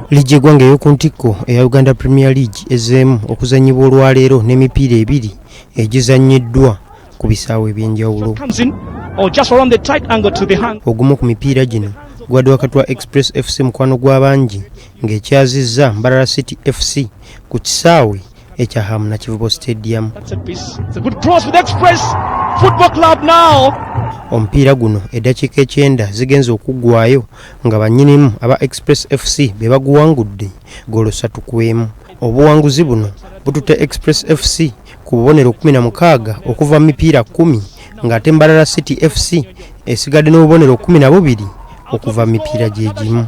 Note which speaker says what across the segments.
Speaker 1: Liigi eggwanga ey'oku ntikko eya Uganda Premier League ezzeemu okuzannyibwa olwaleero n'emipiira ebiri egizannyiddwa ku bisaawe eby'enjawulo. Ogumu ku mipiira gino gwadde wakati wa Express FC mukwano gw'abangi ng'ekyazizza Mbarara City FC ku kisaawe ekya Hamuna Kivubo Stadium. Omupiira guno eddakiika 9 zigenze okuggwayo nga bannyinimu aba Express FC be baguwangudde goolo 3-1. Obuwanguzi buno bututte Express FC ku bubonero 16 okuva mu mipiira 10 ng'ate Mbarara City FC esigadde n'obubonero 12 okuva mu mipiira gye gimu.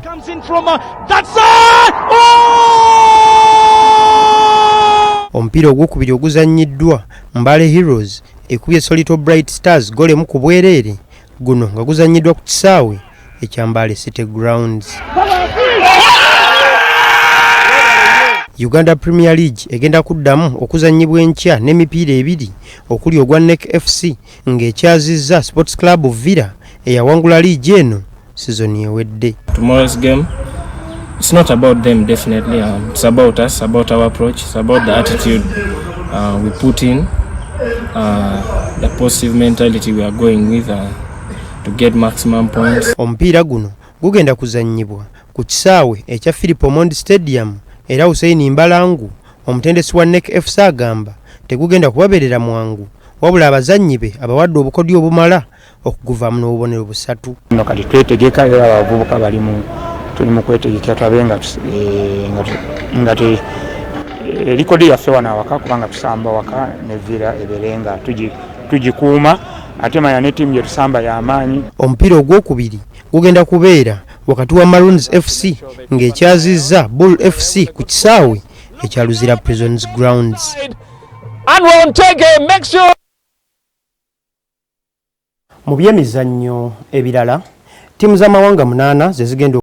Speaker 1: Omupiira ogwokubiri oguzannyiddwa Mbale Heroes ekubye Solito Bright Stars goal emu ku bwereere, guno nga guzannyiddwa ku kisaawe ekya Mbale City Grounds. Uganda Premier League egenda kuddamu okuzannyibwa enkya n'emipiira ebiri okuli ogwa NEC FC ng'ekyazizza Sports Club of Villa eyawangula liigi eno sizoni ewedde.
Speaker 2: Tomorrow's game, it's not about them definitely, it's about us, about our approach, it's about the attitude we put in, the positive mentality we are going with to get maximum points.
Speaker 1: Omupiira guno gugenda kuzannyibwa ku kisaawe ekya Philip Omondi Stadium era Hussein Mbalangu omutendesi wa NEC FC agamba tegugenda kubabeerera mwangu wabula abazannyi be abawadde obukodyo obumala okuguvaamu n'obubonero 3.
Speaker 3: No kati twetegeka era abavubuka tuli mu kwetegeka tulabe nga likodi yaffe wano awaka kubanga tusamba waka ne Villa eberenga tugikuuma ate manya ne ttiimu gye tusamba y'amaanyi.
Speaker 1: Omupiira ogwokubiri gugenda kubeera wakati wa Maroons FC ng'ekyazizza Bull FC ku kisaawe ekya Luzira Prisons Grounds. Mu byemizannyo ebirala ttiimu z'amawanga 8 ze zigenda